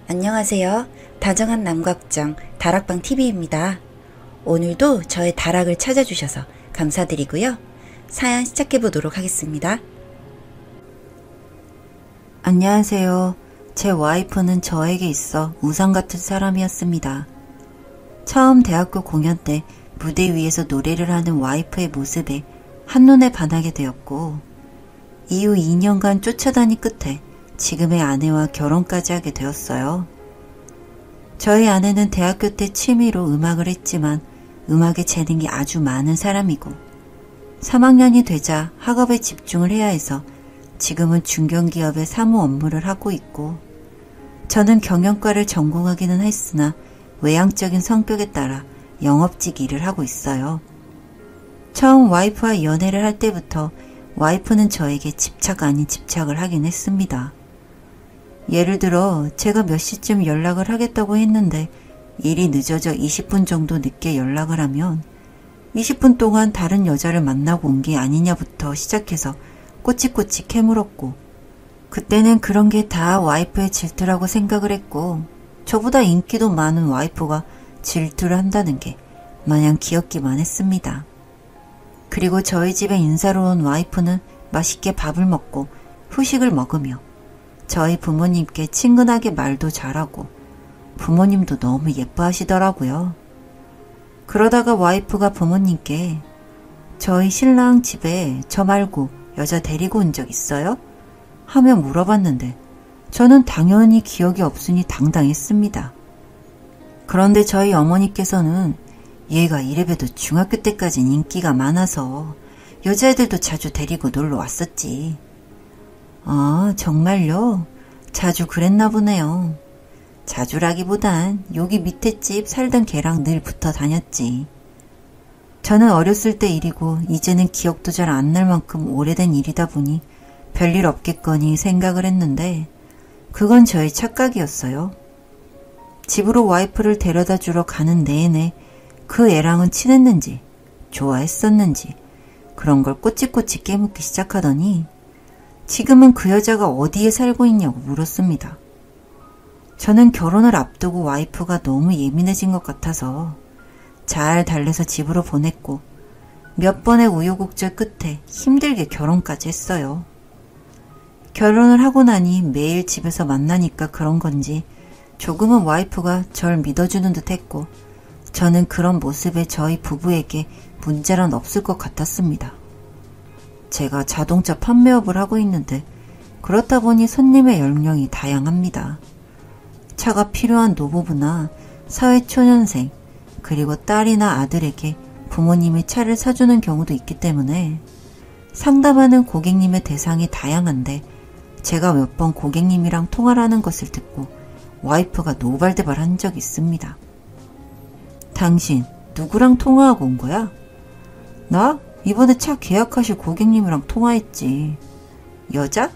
안녕하세요. 다정한 남걱정 다락방TV입니다. 오늘도 저의 다락을 찾아주셔서 감사드리고요. 사연 시작해보도록 하겠습니다. 안녕하세요. 제 와이프는 저에게 있어 우상 같은 사람이었습니다. 처음 대학교 공연 때 무대 위에서 노래를 하는 와이프의 모습에 한눈에 반하게 되었고, 이후 2년간 쫓아다니 끝에 지금의 아내와 결혼까지 하게 되었어요. 저희 아내는 대학교 때 취미로 음악을 했지만 음악에 재능이 아주 많은 사람이고, 3학년이 되자 학업에 집중을 해야 해서 지금은 중견기업의 사무 업무를 하고 있고, 저는 경영과를 전공하기는 했으나 외향적인 성격에 따라 영업직 일을 하고 있어요. 처음 와이프와 연애를 할 때부터 와이프는 저에게 집착 아닌 집착을 하긴 했습니다. 예를 들어 제가 몇 시쯤 연락을 하겠다고 했는데 일이 늦어져 20분 정도 늦게 연락을 하면 20분 동안 다른 여자를 만나고 온 게 아니냐부터 시작해서 꼬치꼬치 캐물었고, 그때는 그런 게 다 와이프의 질투라고 생각을 했고, 저보다 인기도 많은 와이프가 질투를 한다는 게 마냥 귀엽기만 했습니다. 그리고 저희 집에 인사로 온 와이프는 맛있게 밥을 먹고 후식을 먹으며 저희 부모님께 친근하게 말도 잘하고 부모님도 너무 예뻐하시더라고요. 그러다가 와이프가 부모님께 저희 신랑 집에 저 말고 여자 데리고 온 적 있어요? 하며 물어봤는데 저는 당연히 기억이 없으니 당당했습니다. 그런데 저희 어머니께서는 얘가 이래봬도 중학교 때까진 인기가 많아서 여자애들도 자주 데리고 놀러 왔었지. 아, 정말요? 자주 그랬나 보네요. 자주라기보단 여기 밑에 집 살던 걔랑 늘 붙어 다녔지. 저는 어렸을 때 일이고 이제는 기억도 잘 안 날 만큼 오래된 일이다 보니 별일 없겠거니 생각을 했는데, 그건 저의 착각이었어요. 집으로 와이프를 데려다 주러 가는 내내 그 애랑은 친했는지 좋아했었는지 그런 걸 꼬치꼬치 깨묻기 시작하더니 지금은 그 여자가 어디에 살고 있냐고 물었습니다. 저는 결혼을 앞두고 와이프가 너무 예민해진 것 같아서 잘 달래서 집으로 보냈고, 몇 번의 우여곡절 끝에 힘들게 결혼까지 했어요. 결혼을 하고 나니 매일 집에서 만나니까 그런 건지 조금은 와이프가 절 믿어주는 듯 했고, 저는 그런 모습에 저희 부부에게 문제란 없을 것 같았습니다. 제가 자동차 판매업을 하고 있는데 그렇다 보니 손님의 연령이 다양합니다. 차가 필요한 노부부나 사회초년생, 그리고 딸이나 아들에게 부모님이 차를 사주는 경우도 있기 때문에 상담하는 고객님의 대상이 다양한데, 제가 몇 번 고객님이랑 통화를 하는 것을 듣고 와이프가 노발대발 한 적이 있습니다. 당신 누구랑 통화하고 온 거야? 나? 이번에 차 계약하실 고객님이랑 통화했지. 여자?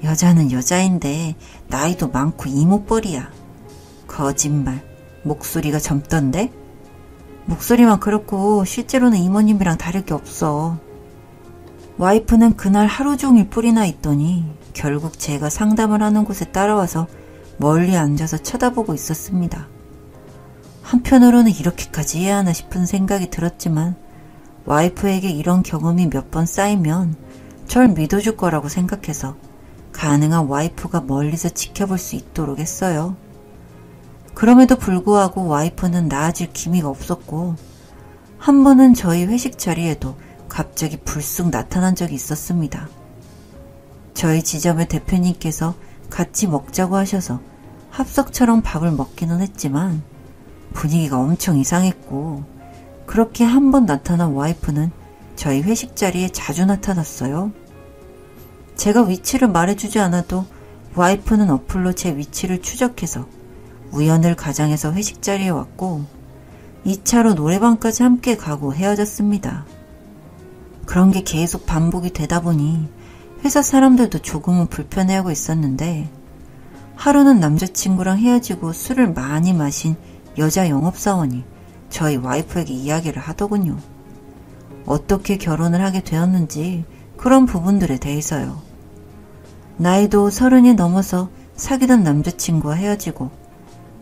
여자는 여자인데 나이도 많고 이모뻘이야. 거짓말. 목소리가 젊던데? 목소리만 그렇고 실제로는 이모님이랑 다를 게 없어. 와이프는 그날 하루 종일 뿔이나 있더니 결국 제가 상담을 하는 곳에 따라와서 멀리 앉아서 쳐다보고 있었습니다. 한편으로는 이렇게까지 해야 하나 싶은 생각이 들었지만, 와이프에게 이런 경험이 몇 번 쌓이면 절 믿어줄 거라고 생각해서 가능한 와이프가 멀리서 지켜볼 수 있도록 했어요. 그럼에도 불구하고 와이프는 나아질 기미가 없었고, 한 번은 저희 회식 자리에도 갑자기 불쑥 나타난 적이 있었습니다. 저희 지점의 대표님께서 같이 먹자고 하셔서 합석처럼 밥을 먹기는 했지만 분위기가 엄청 이상했고, 그렇게 한 번 나타난 와이프는 저희 회식 자리에 자주 나타났어요. 제가 위치를 말해주지 않아도 와이프는 어플로 제 위치를 추적해서 우연을 가장해서 회식 자리에 왔고, 2차로 노래방까지 함께 가고 헤어졌습니다. 그런 게 계속 반복이 되다 보니 회사 사람들도 조금은 불편해하고 있었는데, 하루는 남자친구랑 헤어지고 술을 많이 마신 여자 영업사원이 저희 와이프에게 이야기를 하더군요. 어떻게 결혼을 하게 되었는지 그런 부분들에 대해서요. 나이도 30이 넘어서 사귀던 남자친구와 헤어지고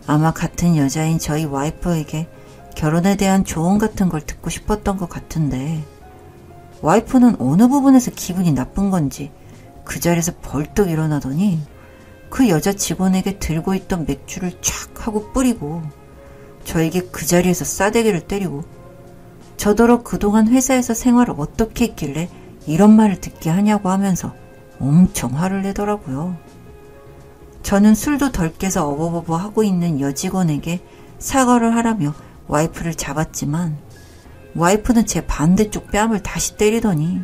아마 같은 여자인 저희 와이프에게 결혼에 대한 조언 같은 걸 듣고 싶었던 것 같은데 와이프는 어느 부분에서 기분이 나쁜 건지 그 자리에서 벌떡 일어나더니 그 여자 직원에게 들고 있던 맥주를 촥 하고 뿌리고 저에게 그 자리에서 싸대기를 때리고 저더러 그동안 회사에서 생활을 어떻게 했길래 이런 말을 듣게 하냐고 하면서 엄청 화를 내더라고요. 저는 술도 덜 깨서 어버버버 하고 있는 여직원에게 사과를 하라며 와이프를 잡았지만 와이프는 제 반대쪽 뺨을 다시 때리더니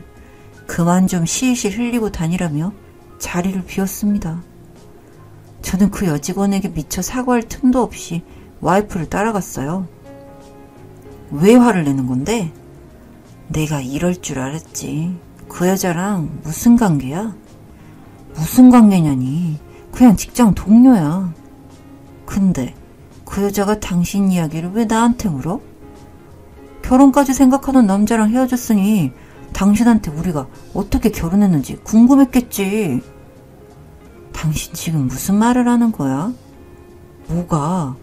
그만 좀 실실 흘리고 다니라며 자리를 비웠습니다. 저는 그 여직원에게 미처 사과할 틈도 없이 와이프를 따라갔어요. 왜 화를 내는 건데? 내가 이럴 줄 알았지. 그 여자랑 무슨 관계야? 무슨 관계냐니. 그냥 직장 동료야. 근데 그 여자가 당신 이야기를 왜 나한테 물어? 결혼까지 생각하던 남자랑 헤어졌으니 당신한테 우리가 어떻게 결혼했는지 궁금했겠지. 당신 지금 무슨 말을 하는 거야? 뭐가?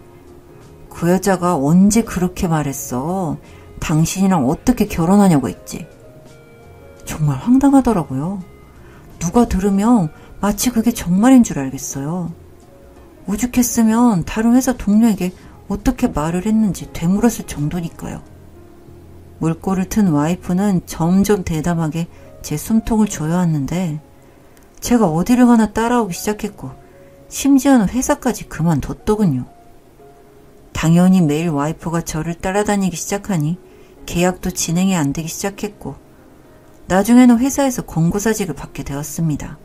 그 여자가 언제 그렇게 말했어? 당신이랑 어떻게 결혼하냐고 했지. 정말 황당하더라고요. 누가 들으면 마치 그게 정말인 줄 알겠어요. 오죽했으면 다른 회사 동료에게 어떻게 말을 했는지 되물었을 정도니까요. 물꼬를 튼 와이프는 점점 대담하게 제 숨통을 조여왔는데 제가 어디를 가나 따라오기 시작했고 심지어는 회사까지 그만뒀더군요. 당연히 매일 와이프가 저를 따라다니기 시작하니 계약도 진행이 안 되기 시작했고 나중에는 회사에서 권고사직을 받게 되었습니다.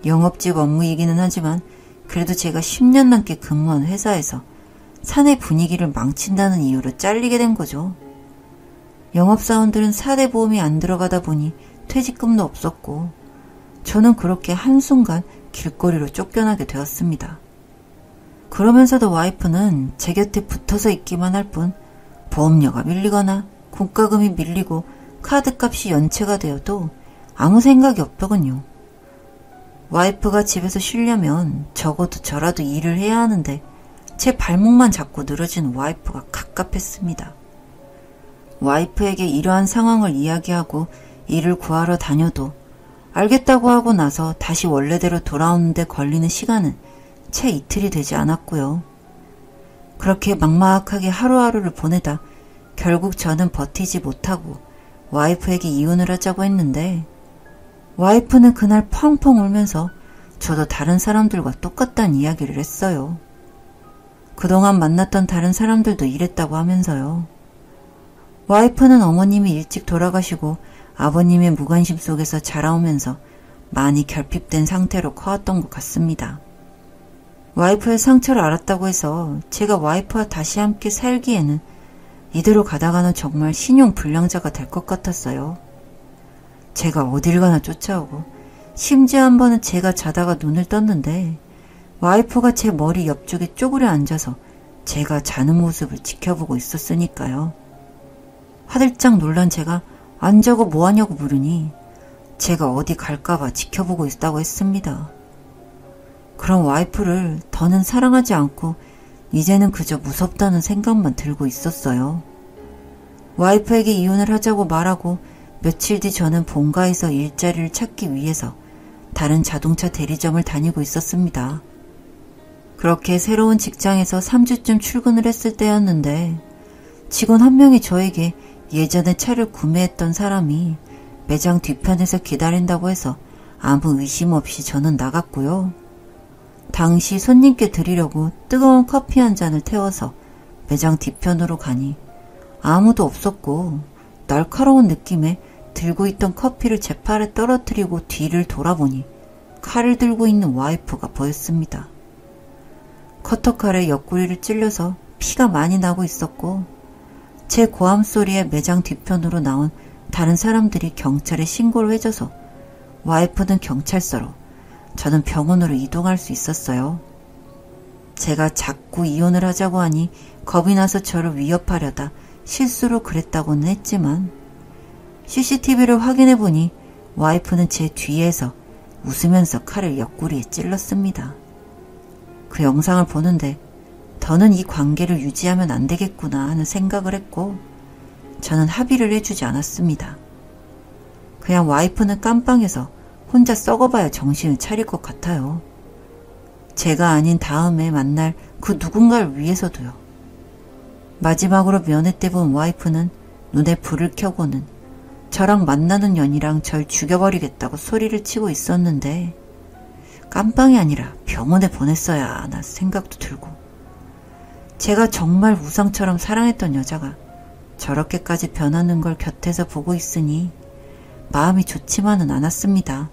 영업직 업무이기는 하지만 그래도 제가 10년 넘게 근무한 회사에서 사내 분위기를 망친다는 이유로 잘리게 된 거죠. 영업사원들은 사대 보험이 안 들어가다 보니 퇴직금도 없었고 저는 그렇게 한순간 길거리로 쫓겨나게 되었습니다. 그러면서도 와이프는 제 곁에 붙어서 있기만 할 뿐 보험료가 밀리거나 공과금이 밀리고 카드값이 연체가 되어도 아무 생각이 없더군요. 와이프가 집에서 쉬려면 적어도 저라도 일을 해야 하는데 제 발목만 잡고 늘어진 와이프가 갑갑했습니다. 와이프에게 이러한 상황을 이야기하고 일을 구하러 다녀도 알겠다고 하고 나서 다시 원래대로 돌아오는데 걸리는 시간은 채 이틀이 되지 않았고요. 그렇게 막막하게 하루하루를 보내다 결국 저는 버티지 못하고 와이프에게 이혼을 하자고 했는데 와이프는 그날 펑펑 울면서 저도 다른 사람들과 똑같다는 이야기를 했어요. 그동안 만났던 다른 사람들도 이랬다고 하면서요. 와이프는 어머님이 일찍 돌아가시고 아버님의 무관심 속에서 자라오면서 많이 결핍된 상태로 커왔던 것 같습니다. 와이프의 상처를 알았다고 해서 제가 와이프와 다시 함께 살기에는 이대로 가다가는 정말 신용불량자가 될 것 같았어요. 제가 어딜 가나 쫓아오고 심지어 한 번은 제가 자다가 눈을 떴는데 와이프가 제 머리 옆쪽에 쪼그려 앉아서 제가 자는 모습을 지켜보고 있었으니까요. 화들짝 놀란 제가 안 자고 뭐하냐고 물으니 제가 어디 갈까봐 지켜보고 있다고 했습니다. 그런 와이프를 더는 사랑하지 않고 이제는 그저 무섭다는 생각만 들고 있었어요. 와이프에게 이혼을 하자고 말하고 며칠 뒤 저는 본가에서 일자리를 찾기 위해서 다른 자동차 대리점을 다니고 있었습니다. 그렇게 새로운 직장에서 3주쯤 출근을 했을 때였는데 직원 한 명이 저에게 예전에 차를 구매했던 사람이 매장 뒤편에서 기다린다고 해서 아무 의심 없이 저는 나갔고요. 당시 손님께 드리려고 뜨거운 커피 한 잔을 태워서 매장 뒤편으로 가니 아무도 없었고 날카로운 느낌에 들고 있던 커피를 제 팔에 떨어뜨리고 뒤를 돌아보니 칼을 들고 있는 와이프가 보였습니다. 커터칼에 옆구리를 찔려서 피가 많이 나고 있었고 제 고함 소리에 매장 뒤편으로 나온 다른 사람들이 경찰에 신고를 해줘서 와이프는 경찰서로 저는 병원으로 이동할 수 있었어요. 제가 자꾸 이혼을 하자고 하니 겁이 나서 저를 위협하려다 실수로 그랬다고는 했지만 CCTV를 확인해보니 와이프는 제 뒤에서 웃으면서 칼을 옆구리에 찔렀습니다. 그 영상을 보는데 더는 이 관계를 유지하면 안 되겠구나 하는 생각을 했고 저는 합의를 해주지 않았습니다. 그냥 와이프는 깜빵에서 혼자 썩어봐야 정신을 차릴 것 같아요. 제가 아닌 다음에 만날 그 누군가를 위해서도요. 마지막으로 면회 때 본 와이프는 눈에 불을 켜고는 저랑 만나는 년이랑 절 죽여버리겠다고 소리를 치고 있었는데 깜빵이 아니라 병원에 보냈어야 하나 생각도 들고 제가 정말 우상처럼 사랑했던 여자가 저렇게까지 변하는 걸 곁에서 보고 있으니 마음이 좋지만은 않았습니다.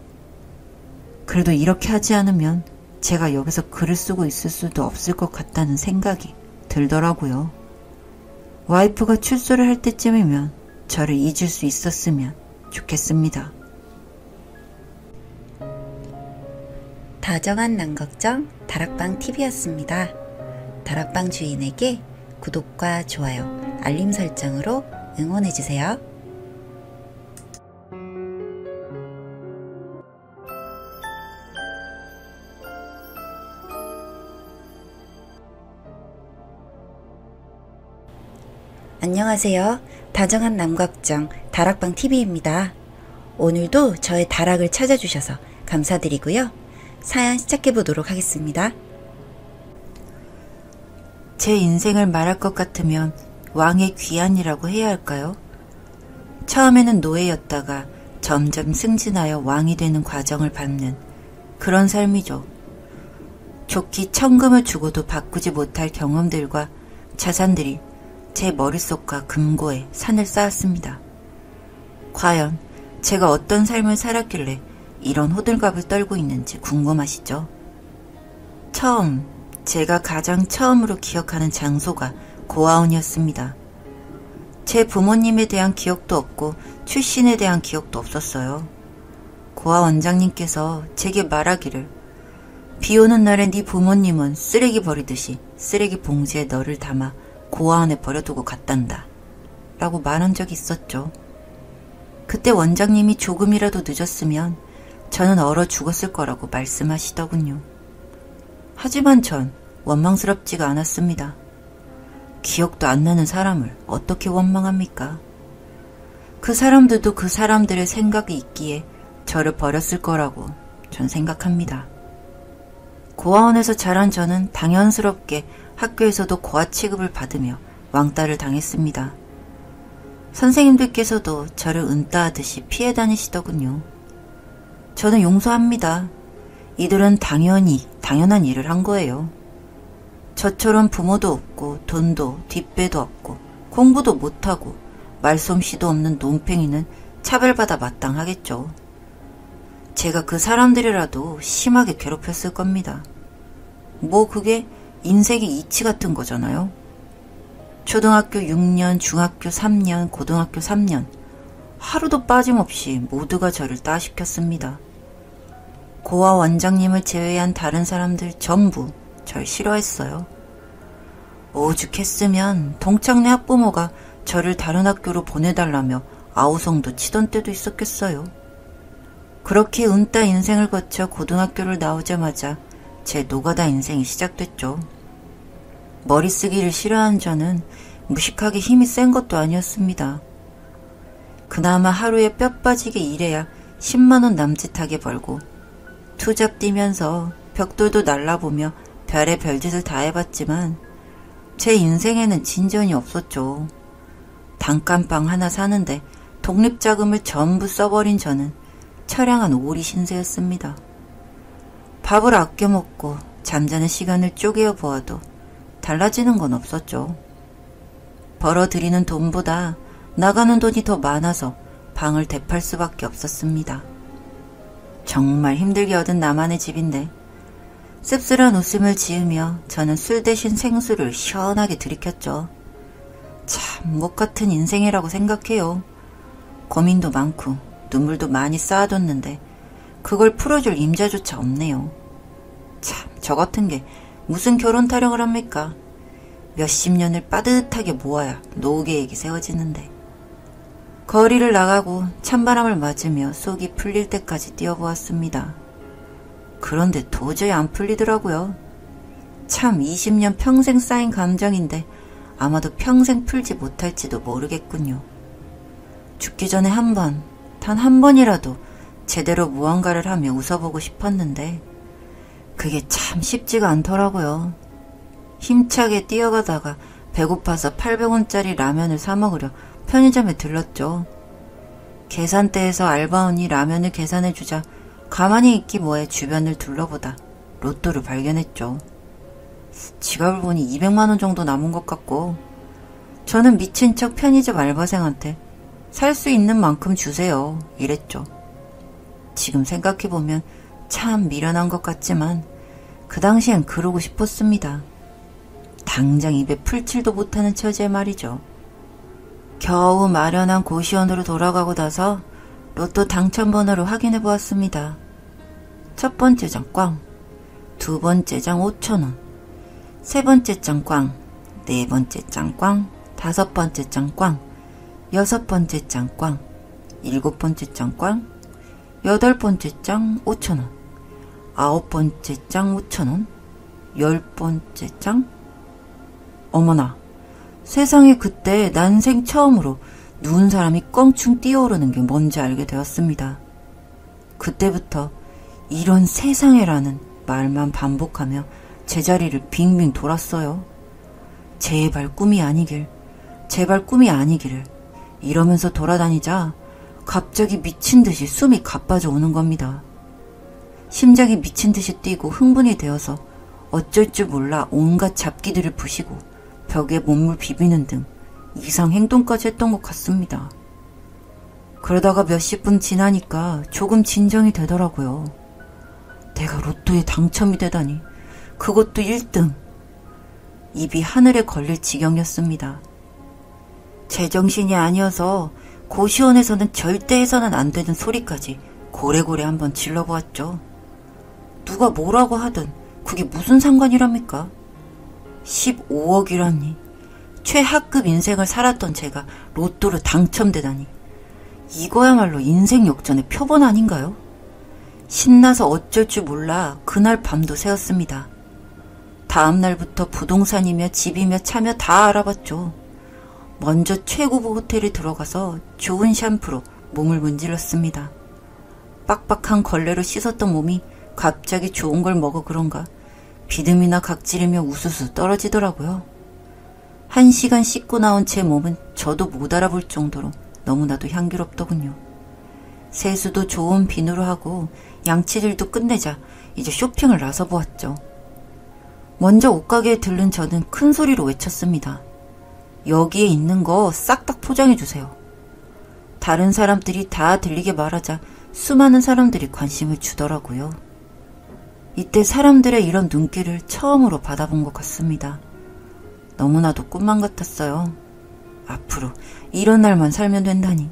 그래도 이렇게 하지 않으면 제가 여기서 글을 쓰고 있을 수도 없을 것 같다는 생각이 들더라고요. 와이프가 출소를 할 때쯤이면 저를 잊을 수 있었으면 좋겠습니다. 다정한 남걱정 다락방TV였습니다. 다락방 주인에게 구독과 좋아요, 알림 설정으로 응원해주세요. 안녕하세요. 다정한 남걱정 다락방TV입니다. 오늘도 저의 다락을 찾아주셔서 감사드리고요. 사연 시작해보도록 하겠습니다. 제 인생을 말할 것 같으면 왕의 귀환이라고 해야 할까요? 처음에는 노예였다가 점점 승진하여 왕이 되는 과정을 밟는 그런 삶이죠. 좋기 천금을 주고도 바꾸지 못할 경험들과 자산들이 제 머릿속과 금고에 산을 쌓았습니다. 과연 제가 어떤 삶을 살았길래 이런 호들갑을 떨고 있는지 궁금하시죠? 제가 가장 처음으로 기억하는 장소가 고아원이었습니다. 제 부모님에 대한 기억도 없고 출신에 대한 기억도 없었어요. 고아 원장님께서 제게 말하기를 비 오는 날에 네 부모님은 쓰레기 버리듯이 쓰레기 봉지에 너를 담아 고아원에 버려두고 갔단다 라고 말한 적이 있었죠. 그때 원장님이 조금이라도 늦었으면 저는 얼어 죽었을 거라고 말씀하시더군요. 하지만 전 원망스럽지가 않았습니다. 기억도 안 나는 사람을 어떻게 원망합니까? 그 사람들도 그 사람들의 생각이 있기에 저를 버렸을 거라고 전 생각합니다. 고아원에서 자란 저는 당연스럽게 학교에서도 고아 취급을 받으며 왕따를 당했습니다. 선생님들께서도 저를 은따하듯이 피해 다니시더군요. 저는 용서합니다. 이들은 당연한 일을 한 거예요. 저처럼 부모도 없고 돈도 뒷배도 없고 공부도 못하고 말솜씨도 없는 논팽이는 차별받아 마땅하겠죠. 제가 그 사람들이라도 심하게 괴롭혔을 겁니다. 뭐 그게 인생의 이치 같은 거잖아요. 초등학교 6년, 중학교 3년, 고등학교 3년 하루도 빠짐없이 모두가 저를 따시켰습니다. 고아 원장님을 제외한 다른 사람들 전부 절 싫어했어요. 오죽했으면 동창내 학부모가 저를 다른 학교로 보내달라며 아우성도 치던 때도 있었겠어요. 그렇게 은따 인생을 거쳐 고등학교를 나오자마자 제 노가다 인생이 시작됐죠. 머리 쓰기를 싫어한 저는 무식하게 힘이 센 것도 아니었습니다. 그나마 하루에 뼈 빠지게 일해야 10만원 남짓하게 벌고 투잡 뛰면서 벽돌도 날라보며 별의 별짓을 다 해봤지만 제 인생에는 진전이 없었죠. 단칸방 하나 사는데 독립자금을 전부 써버린 저는 처량한 오리 신세였습니다. 밥을 아껴 먹고 잠자는 시간을 쪼개어 보아도 달라지는 건 없었죠. 벌어들이는 돈보다 나가는 돈이 더 많아서 방을 대팔 수밖에 없었습니다. 정말 힘들게 얻은 나만의 집인데 씁쓸한 웃음을 지으며 저는 술 대신 생수를 시원하게 들이켰죠. 참 못같은 인생이라고 생각해요. 고민도 많고 눈물도 많이 쌓아뒀는데 그걸 풀어줄 임자조차 없네요. 참 저 같은 게 무슨 결혼 타령을 합니까? 몇십 년을 빠듯하게 모아야 노후 계획이 세워지는데. 거리를 나가고 찬바람을 맞으며 속이 풀릴 때까지 뛰어보았습니다. 그런데 도저히 안 풀리더라고요. 참 20년 평생 쌓인 감정인데 아마도 평생 풀지 못할지도 모르겠군요. 죽기 전에 한 번, 단 한 번이라도 제대로 무언가를 하며 웃어보고 싶었는데 그게 참 쉽지가 않더라고요. 힘차게 뛰어가다가 배고파서 800원짜리 라면을 사 먹으려 편의점에 들렀죠. 계산대에서 알바원이 라면을 계산해주자 가만히 있기 뭐해 주변을 둘러보다 로또를 발견했죠. 지갑을 보니 200만원 정도 남은 것 같고 저는 미친 척 편의점 알바생한테 살 수 있는 만큼 주세요 이랬죠. 지금 생각해보면 참 미련한 것 같지만 그 당시엔 그러고 싶었습니다. 당장 입에 풀칠도 못하는 처지에 말이죠. 겨우 마련한 고시원으로 돌아가고 나서 로또 당첨번호를 확인해 보았습니다. 첫 번째 장 꽝, 두 번째 장 5,000원, 세 번째 장 꽝, 네 번째 장 꽝, 다섯 번째 장 꽝, 여섯 번째 장 꽝, 일곱 번째 장 꽝, 여덟 번째 장 5,000원, 아홉 번째 장 5,000원, 열 번째 장. 어머나, 세상에 그때 난생 처음으로 누운 사람이 껑충 뛰어오르는 게 뭔지 알게 되었습니다. 그때부터 이런 세상에라는 말만 반복하며 제자리를 빙빙 돌았어요. 제발 꿈이 아니길, 제발 꿈이 아니기를 이러면서 돌아다니자 갑자기 미친 듯이 숨이 가빠져 오는 겁니다. 심장이 미친 듯이 뛰고 흥분이 되어서 어쩔 줄 몰라 온갖 잡기들을 부시고 벽에 몸을 비비는 등 이상 행동까지 했던 것 같습니다. 그러다가 몇십 분 지나니까 조금 진정이 되더라고요. 내가 로또에 당첨이 되다니, 그것도 1등. 입이 하늘에 걸릴 지경이었습니다. 제정신이 아니어서 고시원에서는 절대 해서는 안 되는 소리까지 고래고래 한번 질러보았죠. 누가 뭐라고 하든 그게 무슨 상관이랍니까? 15억이라니. 최하급 인생을 살았던 제가 로또로 당첨되다니. 이거야말로 인생 역전의 표본 아닌가요? 신나서 어쩔 줄 몰라 그날 밤도 새웠습니다. 다음 날부터 부동산이며 집이며 차며 다 알아봤죠. 먼저 최고급 호텔에 들어가서 좋은 샴푸로 몸을 문질렀습니다. 빡빡한 걸레로 씻었던 몸이 갑자기 좋은 걸 먹어 그런가 비듬이나 각질이며 우수수 떨어지더라고요. 1시간 씻고 나온 제 몸은 저도 못 알아볼 정도로 너무나도 향기롭더군요. 세수도 좋은 비누로 하고 양치질도 끝내자 이제 쇼핑을 나서 보았죠. 먼저 옷가게에 들른 저는 큰 소리로 외쳤습니다. 여기에 있는 거 싹 다 포장해주세요. 다른 사람들이 다 들리게 말하자 수많은 사람들이 관심을 주더라고요. 이때 사람들의 이런 눈길을 처음으로 받아본 것 같습니다. 너무나도 꿈만 같았어요. 앞으로 이런 날만 살면 된다니.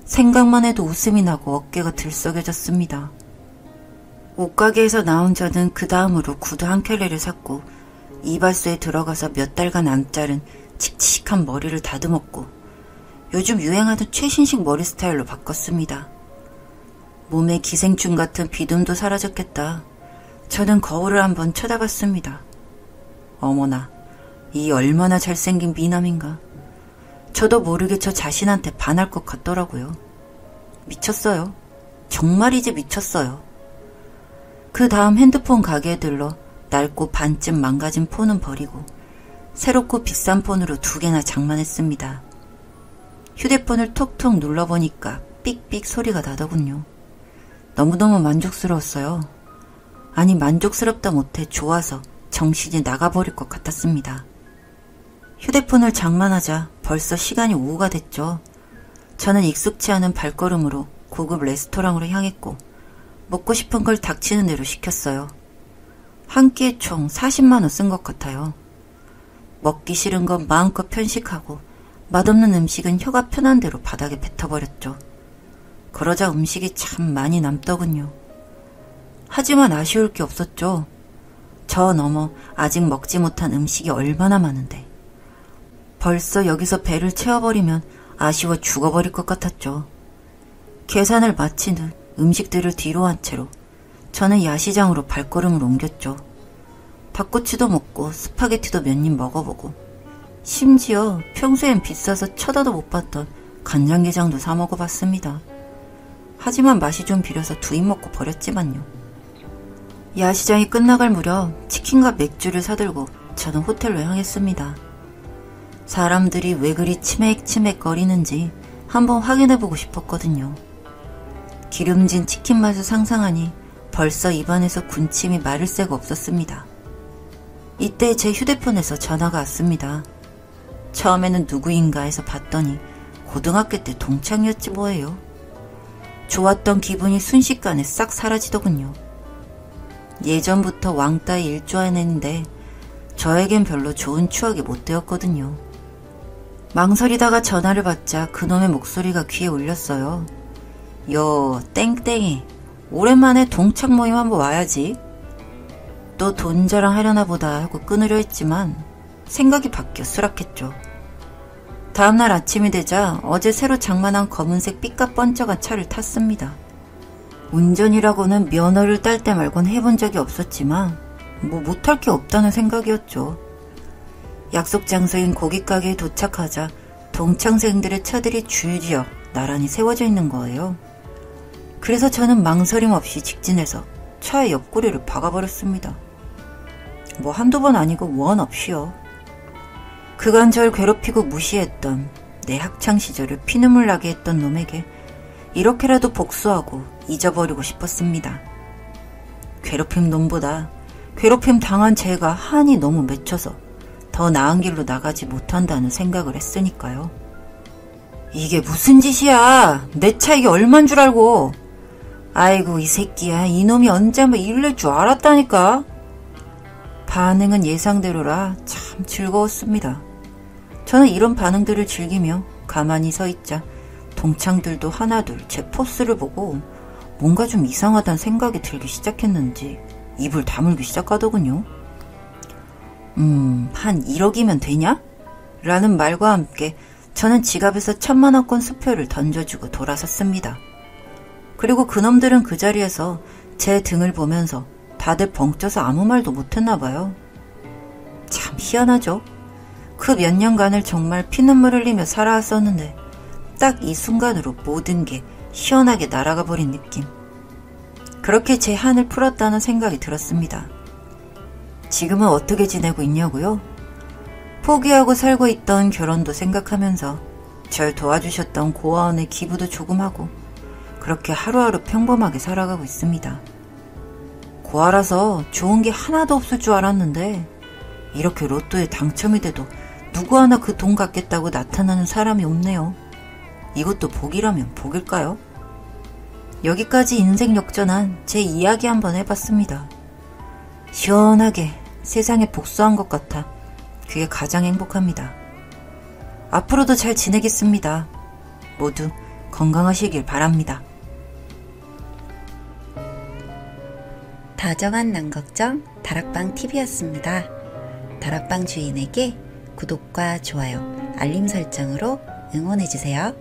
생각만 해도 웃음이 나고 어깨가 들썩여졌습니다. 옷가게에서 나온 저는 그 다음으로 구두 한 켤레를 샀고 이발소에 들어가서 몇 달간 안 자른 칙칙한 머리를 다듬었고 요즘 유행하는 최신식 머리 스타일로 바꿨습니다. 몸에 기생충 같은 비듬도 사라졌겠다. 저는 거울을 한번 쳐다봤습니다. 어머나, 이 얼마나 잘생긴 미남인가. 저도 모르게 저 자신한테 반할 것 같더라고요. 미쳤어요. 정말이지 미쳤어요. 그 다음 핸드폰 가게에 들러 낡고 반쯤 망가진 폰은 버리고 새롭고 비싼 폰으로 2개나 장만했습니다. 휴대폰을 톡톡 눌러보니까 삑삑 소리가 나더군요. 너무너무 만족스러웠어요. 아니 만족스럽다 못해 좋아서 정신이 나가버릴 것 같았습니다. 휴대폰을 장만하자 벌써 시간이 오후가 됐죠. 저는 익숙치 않은 발걸음으로 고급 레스토랑으로 향했고 먹고 싶은 걸 닥치는 대로 시켰어요. 한 끼에 총 40만원 쓴 것 같아요. 먹기 싫은 건 마음껏 편식하고 맛없는 음식은 혀가 편한 대로 바닥에 뱉어버렸죠. 그러자 음식이 참 많이 남더군요. 하지만 아쉬울 게 없었죠. 저 너머 아직 먹지 못한 음식이 얼마나 많은데. 벌써 여기서 배를 채워버리면 아쉬워 죽어버릴 것 같았죠. 계산을 마친 후 음식들을 뒤로 한 채로 저는 야시장으로 발걸음을 옮겼죠. 닭꼬치도 먹고 스파게티도 몇 입 먹어보고 심지어 평소엔 비싸서 쳐다도 못 봤던 간장게장도 사 먹어봤습니다. 하지만 맛이 좀 비려서 2입 먹고 버렸지만요. 야시장이 끝나갈 무렵 치킨과 맥주를 사들고 저는 호텔로 향했습니다. 사람들이 왜 그리 치맥치맥 거리는지 한번 확인해보고 싶었거든요. 기름진 치킨 맛을 상상하니 벌써 입안에서 군침이 마를 새가 없었습니다. 이때 제 휴대폰에서 전화가 왔습니다. 처음에는 누구인가 해서 봤더니 고등학교 때 동창이었지 뭐예요. 좋았던 기분이 순식간에 싹 사라지더군요. 예전부터 왕따에 일조해냈는데 저에겐 별로 좋은 추억이 못 되었거든요. 망설이다가 전화를 받자 그놈의 목소리가 귀에 울렸어요. 요 땡땡이 오랜만에 동창 모임 한번 와야지. 또 돈 자랑하려나 보다 하고 끊으려 했지만 생각이 바뀌어 수락했죠. 다음날 아침이 되자 어제 새로 장만한 검은색 삐까뻔쩍한 차를 탔습니다. 운전이라고는 면허를 딸 때 말곤 해본 적이 없었지만 뭐 못할 게 없다는 생각이었죠. 약속 장소인 고깃가게에 도착하자 동창생들의 차들이 줄지어 나란히 세워져 있는 거예요. 그래서 저는 망설임 없이 직진해서 차의 옆구리를 박아버렸습니다. 뭐 한두 번 아니고 원 없이요. 그간 절 괴롭히고 무시했던 내 학창시절을 피눈물 나게 했던 놈에게 이렇게라도 복수하고 잊어버리고 싶었습니다. 괴롭힘 놈보다 괴롭힘 당한 제가 한이 너무 맺혀서 더 나은 길로 나가지 못한다는 생각을 했으니까요. 이게 무슨 짓이야. 내 차 이게 얼만 줄 알고. 아이고 이 새끼야. 이놈이 언제 한번 일을 낼 줄 알았다니까. 반응은 예상대로라 참 즐거웠습니다. 저는 이런 반응들을 즐기며 가만히 서 있자 동창들도 하나둘 제 포스를 보고 뭔가 좀 이상하다는 생각이 들기 시작했는지 입을 다물기 시작하더군요. 한 1억이면 되냐? 라는 말과 함께 저는 지갑에서 1000만원권 수표를 던져주고 돌아섰습니다. 그리고 그놈들은 그 자리에서 제 등을 보면서 다들 벙쪄서 아무 말도 못했나봐요. 참 희한하죠? 그 몇 년간을 정말 피눈물 흘리며 살아왔었는데 딱 이 순간으로 모든 게 시원하게 날아가 버린 느낌. 그렇게 제 한을 풀었다는 생각이 들었습니다. 지금은 어떻게 지내고 있냐고요? 포기하고 살고 있던 결혼도 생각하면서 절 도와주셨던 고아원의 기부도 조금 하고 그렇게 하루하루 평범하게 살아가고 있습니다. 고아라서 좋은 게 하나도 없을 줄 알았는데 이렇게 로또에 당첨이 돼도 누구 하나 그 돈 갖겠다고 나타나는 사람이 없네요. 이것도 복이라면 복일까요? 여기까지 인생 역전한 제 이야기 한번 해봤습니다. 시원하게 세상에 복수한 것 같아 그게 가장 행복합니다. 앞으로도 잘 지내겠습니다. 모두 건강하시길 바랍니다. 다정한 남걱정 다락방TV였습니다. 다락방 주인에게 구독과 좋아요, 알림 설정으로 응원해주세요.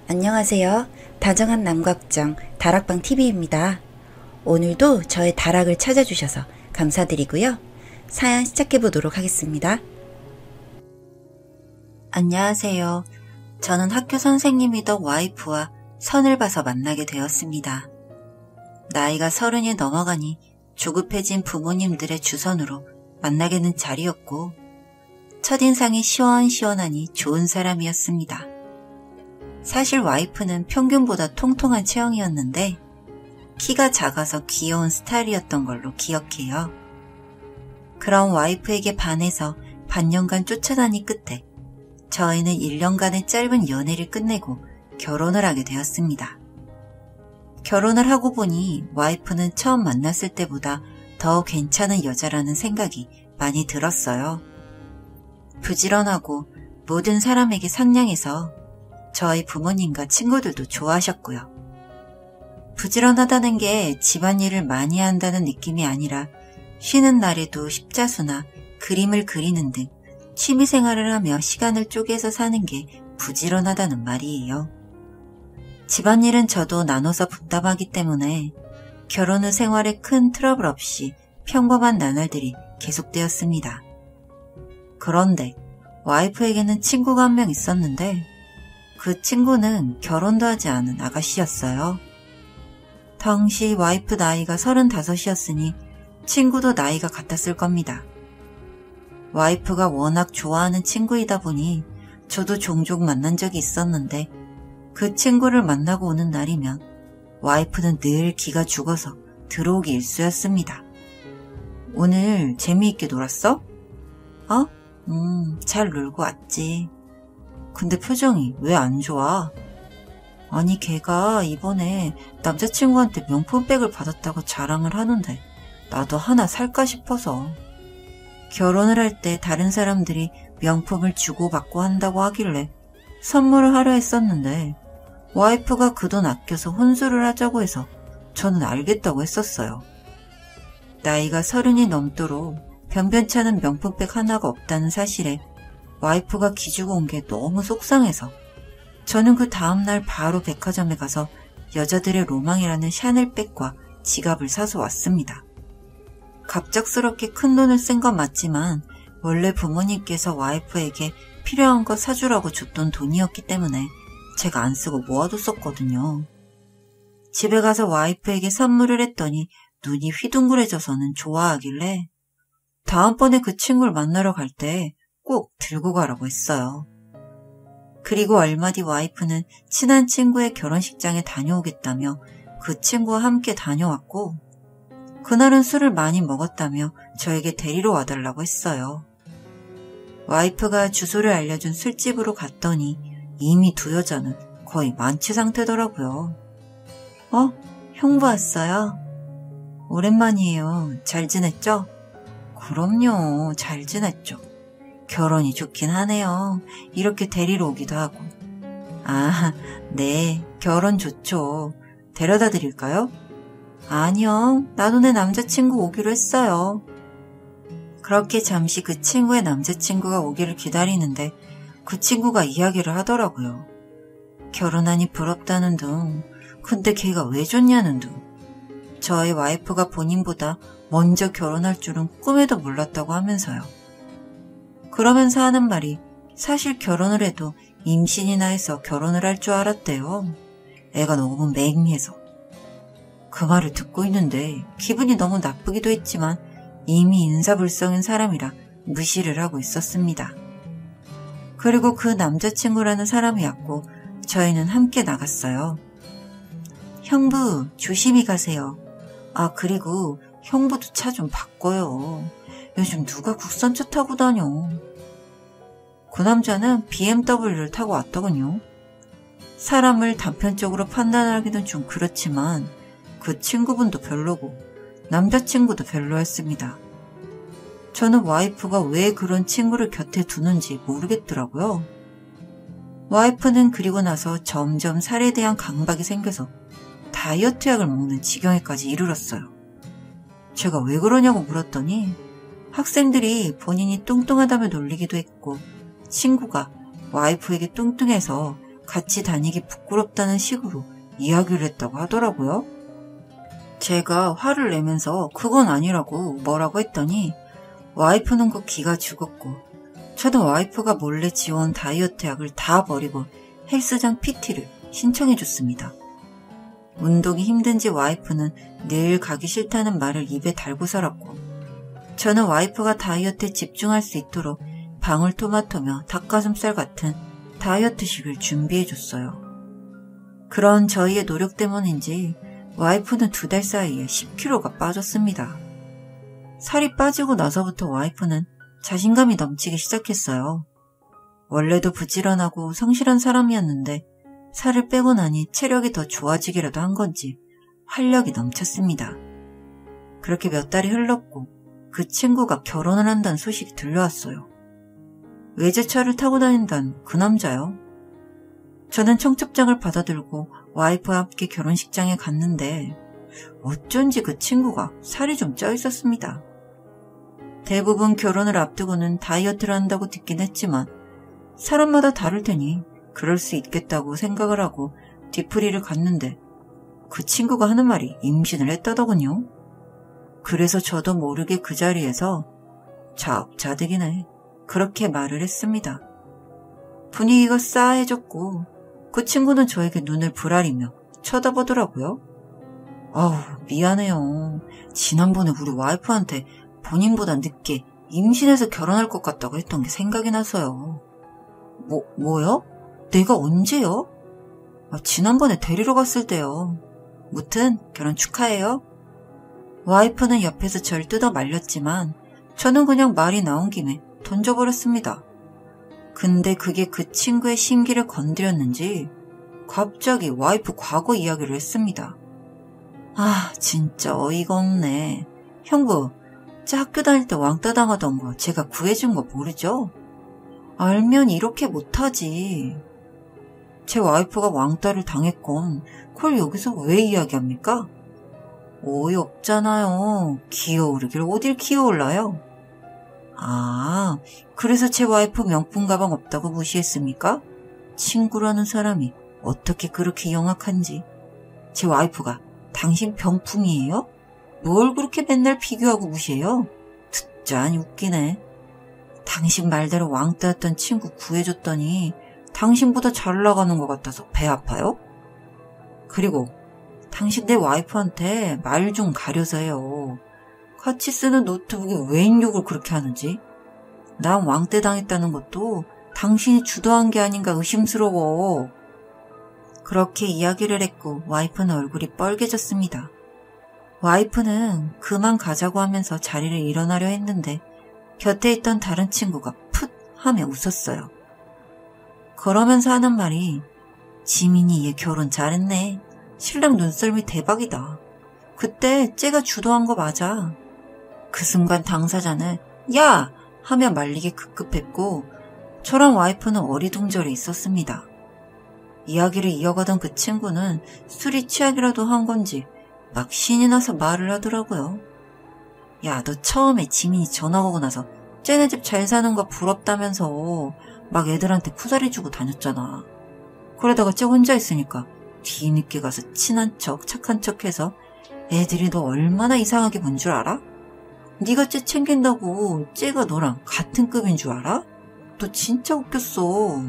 안녕하세요. 다정한 남걱정 다락방TV입니다. 오늘도 저의 다락을 찾아주셔서 감사드리고요. 사연 시작해보도록 하겠습니다. 안녕하세요. 저는 학교 선생님이던 와이프와 선을 봐서 만나게 되었습니다. 나이가 30이 넘어가니 조급해진 부모님들의 주선으로 만나게 된 자리였고 첫인상이 시원시원하니 좋은 사람이었습니다. 사실 와이프는 평균보다 통통한 체형이었는데 키가 작아서 귀여운 스타일이었던 걸로 기억해요. 그런 와이프에게 반해서 반년간 쫓아다니 끝에 저희는 1년간의 짧은 연애를 끝내고 결혼을 하게 되었습니다. 결혼을 하고 보니 와이프는 처음 만났을 때보다 더 괜찮은 여자라는 생각이 많이 들었어요. 부지런하고 모든 사람에게 상냥해서 저희 부모님과 친구들도 좋아하셨고요. 부지런하다는 게 집안일을 많이 한다는 느낌이 아니라 쉬는 날에도 십자수나 그림을 그리는 등 취미생활을 하며 시간을 쪼개서 사는 게 부지런하다는 말이에요. 집안일은 저도 나눠서 분담하기 때문에 결혼 후 생활에 큰 트러블 없이 평범한 나날들이 계속되었습니다. 그런데 와이프에게는 친구가 한 명 있었는데 그 친구는 결혼도 하지 않은 아가씨였어요. 당시 와이프 나이가 35이었으니 친구도 나이가 같았을 겁니다. 와이프가 워낙 좋아하는 친구이다 보니 저도 종종 만난 적이 있었는데 그 친구를 만나고 오는 날이면 와이프는 늘 기가 죽어서 들어오기 일쑤였습니다. 오늘 재미있게 놀았어? 잘 놀고 왔지. 근데 표정이 왜 안 좋아? 아니 걔가 이번에 남자친구한테 명품백을 받았다고 자랑을 하는데 나도 하나 살까 싶어서. 결혼을 할 때 다른 사람들이 명품을 주고받고 한다고 하길래 선물을 하려 했었는데 와이프가 그 돈 아껴서 혼수를 하자고 해서 저는 알겠다고 했었어요. 나이가 30이 넘도록 변변찮은 명품백 하나가 없다는 사실에 와이프가 기죽어 온 게 너무 속상해서 저는 그 다음날 바로 백화점에 가서 여자들의 로망이라는 샤넬백과 지갑을 사서 왔습니다. 갑작스럽게 큰 돈을 쓴 건 맞지만 원래 부모님께서 와이프에게 필요한 거 사주라고 줬던 돈이었기 때문에 제가 안 쓰고 모아뒀었거든요. 집에 가서 와이프에게 선물을 했더니 눈이 휘둥그레져서는 좋아하길래 다음번에 그 친구를 만나러 갈 때 꼭 들고 가라고 했어요. 그리고 얼마 뒤 와이프는 친한 친구의 결혼식장에 다녀오겠다며 그 친구와 함께 다녀왔고 그날은 술을 많이 먹었다며 저에게 데리러 와달라고 했어요. 와이프가 주소를 알려준 술집으로 갔더니 이미 두 여자는 거의 만취 상태더라고요. 형부 왔어요? 오랜만이에요. 잘 지냈죠? 그럼요. 잘 지냈죠. 결혼이 좋긴 하네요. 이렇게 데리러 오기도 하고. 네. 결혼 좋죠. 데려다 드릴까요? 아니요. 나도 내 남자친구 오기로 했어요. 그렇게 잠시 그 친구의 남자친구가 오기를 기다리는데 그 친구가 이야기를 하더라고요. 결혼하니 부럽다는 둥. 근데 걔가 왜 좋냐는 둥. 저의 와이프가 본인보다 먼저 결혼할 줄은 꿈에도 몰랐다고 하면서요. 그러면서 하는 말이 사실 결혼을 해도 임신이나 해서 결혼을 할 줄 알았대요. 애가 너무 맹해서. 그 말을 듣고 있는데 기분이 너무 나쁘기도 했지만 이미 인사불성인 사람이라 무시를 하고 있었습니다. 그리고 그 남자친구라는 사람이 왔고 저희는 함께 나갔어요. 형부 조심히 가세요. 그리고 형부도 차 좀 바꿔요. 요즘 누가 국산차 타고 다녀. 그 남자는 BMW를 타고 왔더군요. 사람을 단편적으로 판단하기는 좀 그렇지만 그 친구분도 별로고 남자친구도 별로였습니다. 저는 와이프가 왜 그런 친구를 곁에 두는지 모르겠더라고요. 와이프는 그리고 나서 점점 살에 대한 강박이 생겨서 다이어트 약을 먹는 지경에까지 이르렀어요. 제가 왜 그러냐고 물었더니 학생들이 본인이 뚱뚱하다며 놀리기도 했고 친구가 와이프에게 뚱뚱해서 같이 다니기 부끄럽다는 식으로 이야기를 했다고 하더라고요. 제가 화를 내면서 그건 아니라고 뭐라고 했더니 와이프는 그 기가 죽었고 저도 와이프가 몰래 지어온 다이어트 약을 다 버리고 헬스장 PT를 신청해줬습니다. 운동이 힘든지 와이프는 늘 가기 싫다는 말을 입에 달고 살았고 저는 와이프가 다이어트에 집중할 수 있도록 방울토마토며 닭가슴살 같은 다이어트식을 준비해줬어요. 그런 저희의 노력 때문인지 와이프는 2달 사이에 10kg가 빠졌습니다. 살이 빠지고 나서부터 와이프는 자신감이 넘치기 시작했어요. 원래도 부지런하고 성실한 사람이었는데 살을 빼고 나니 체력이 더 좋아지기라도 한 건지 활력이 넘쳤습니다. 그렇게 몇 달이 흘렀고 그 친구가 결혼을 한다는 소식이 들려왔어요. 외제차를 타고 다닌다는 그 남자요. 저는 청첩장을 받아들고 와이프와 함께 결혼식장에 갔는데 어쩐지 그 친구가 살이 좀 쪄 있었습니다. 대부분 결혼을 앞두고는 다이어트를 한다고 듣긴 했지만 사람마다 다를 테니 그럴 수 있겠다고 생각을 하고 뒤풀이를 갔는데 그 친구가 하는 말이 임신을 했다더군요. 그래서 저도 모르게 그 자리에서 자득이네 그렇게 말을 했습니다. 분위기가 싸해졌고 그 친구는 저에게 눈을 부라리며 쳐다보더라고요. 아우 미안해요. 지난번에 우리 와이프한테 본인보다 늦게 임신해서 결혼할 것 같다고 했던 게 생각이 나서요. 뭐요? 내가 언제요? 지난번에 데리러 갔을 때요. 무튼 결혼 축하해요. 와이프는 옆에서 절 뜯어 말렸지만 저는 그냥 말이 나온 김에 던져버렸습니다. 근데 그게 그 친구의 심기를 건드렸는지 갑자기 와이프 과거 이야기를 했습니다. 진짜 어이가 없네. 형부, 제 학교 다닐 때 왕따 당하던 거 제가 구해준 거 모르죠? 알면 이렇게 못하지. 제 와이프가 왕따를 당했건 그걸 여기서 왜 이야기합니까? 어이없잖아요. 기어오르길 어딜 기어올라요? 그래서 제 와이프 명품 가방 없다고 무시했습니까? 친구라는 사람이 어떻게 그렇게 영악한지. 제 와이프가 당신 병풍이에요? 뭘 그렇게 맨날 비교하고 무시해요? 듣자니 웃기네. 당신 말대로 왕따였던 친구 구해줬더니 당신보다 잘 나가는 것 같아서 배 아파요? 그리고 당신 내 와이프한테 말 좀 가려서 해요. 같이 쓰는 노트북에 웬 욕을 그렇게 하는지. 난 왕따 당했다는 것도 당신이 주도한 게 아닌가 의심스러워. 그렇게 이야기를 했고 와이프는 얼굴이 뻘개졌습니다. 와이프는 그만 가자고 하면서 자리를 일어나려 했는데 곁에 있던 다른 친구가 풋 하며 웃었어요. 그러면서 하는 말이 지민이 얘 결혼 잘했네. 신랑 눈썰미 대박이다. 그때 쟤가 주도한 거 맞아. 그 순간 당사자는 야! 하며 말리기 급급했고 저랑 와이프는 어리둥절해 있었습니다. 이야기를 이어가던 그 친구는 술이 취하기라도 한 건지 막 신이 나서 말을 하더라고요. 야, 너 처음에 지민이 전화 오고 나서 쟤네 집 잘 사는 거 부럽다면서 막 애들한테 쿠사리 주고 다녔잖아. 그러다가 쟤 혼자 있으니까 뒤늦게 가서 친한 척 착한 척해서 애들이 너 얼마나 이상하게 본 줄 알아? 네가 쟤 챙긴다고 쟤가 너랑 같은 급인 줄 알아? 너 진짜 웃겼어.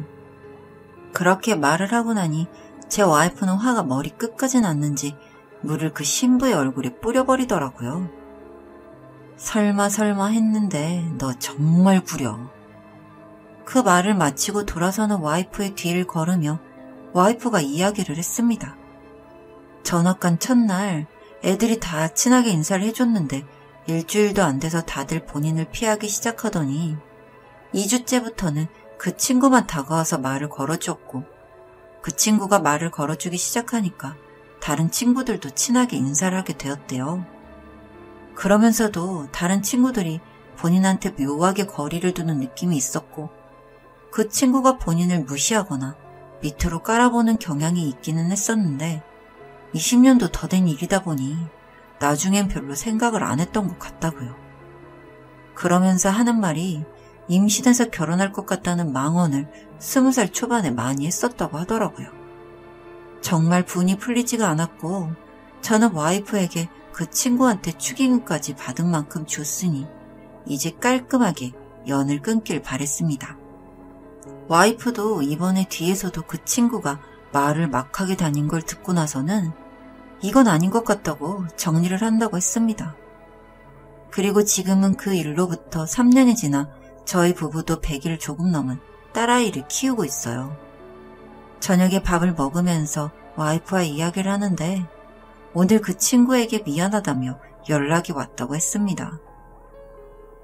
그렇게 말을 하고 나니 제 와이프는 화가 머리 끝까지 났는지 물을 그 신부의 얼굴에 뿌려버리더라고요. 설마 했는데 너 정말 구려. 그 말을 마치고 돌아서는 와이프의 뒤를 걸으며 와이프가 이야기를 했습니다. 전학 간 첫날 애들이 다 친하게 인사를 해줬는데 일주일도 안 돼서 다들 본인을 피하기 시작하더니 2주째부터는 그 친구만 다가와서 말을 걸어주었고 그 친구가 말을 걸어주기 시작하니까 다른 친구들도 친하게 인사를 하게 되었대요. 그러면서도 다른 친구들이 본인한테 묘하게 거리를 두는 느낌이 있었고 그 친구가 본인을 무시하거나 밑으로 깔아보는 경향이 있기는 했었는데 20년도 더 된 일이다 보니 나중엔 별로 생각을 안 했던 것 같다고요. 그러면서 하는 말이 임신해서 결혼할 것 같다는 망언을 20살 초반에 많이 했었다고 하더라고요. 정말 분이 풀리지가 않았고 저는 와이프에게 그 친구한테 축의금까지 받은 만큼 줬으니 이제 깔끔하게 연을 끊길 바랬습니다. 와이프도 이번에 뒤에서도 그 친구가 말을 막하게 다닌 걸 듣고 나서는 이건 아닌 것 같다고 정리를 한다고 했습니다. 그리고 지금은 그 일로부터 3년이 지나 저희 부부도 100일 조금 넘은 딸아이를 키우고 있어요. 저녁에 밥을 먹으면서 와이프와 이야기를 하는데 오늘 그 친구에게 미안하다며 연락이 왔다고 했습니다.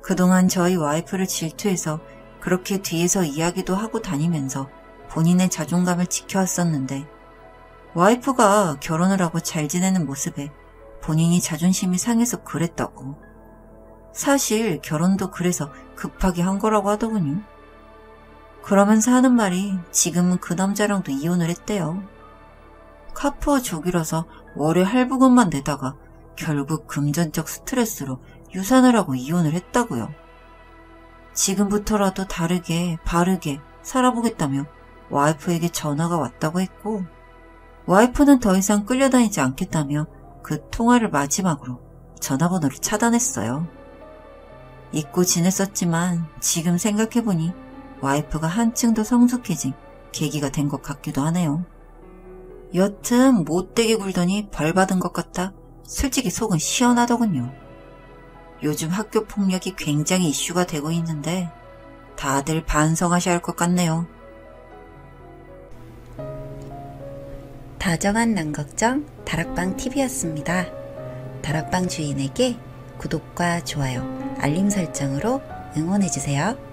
그동안 저희 와이프를 질투해서 그렇게 뒤에서 이야기도 하고 다니면서 본인의 자존감을 지켜왔었는데 와이프가 결혼을 하고 잘 지내는 모습에 본인이 자존심이 상해서 그랬다고. 사실 결혼도 그래서 급하게 한 거라고 하더군요. 그러면서 하는 말이 지금은 그 남자랑도 이혼을 했대요. 카푸어 족이라서 월에 할부금만 내다가 결국 금전적 스트레스로 유산을 하고 이혼을 했다고요. 지금부터라도 다르게 바르게 살아보겠다며 와이프에게 전화가 왔다고 했고, 와이프는 더 이상 끌려다니지 않겠다며 그 통화를 마지막으로 전화번호를 차단했어요. 잊고 지냈었지만 지금 생각해보니 와이프가 한층 더 성숙해진 계기가 된 것 같기도 하네요. 여튼 못되게 굴더니 벌 받은 것 같다. 솔직히 속은 시원하더군요. 요즘 학교 폭력이 굉장히 이슈가 되고 있는데 다들 반성하셔야 할 것 같네요. 다정한 남걱정 다락방TV였습니다. 다락방 주인에게 구독과 좋아요, 알림 설정으로 응원해주세요.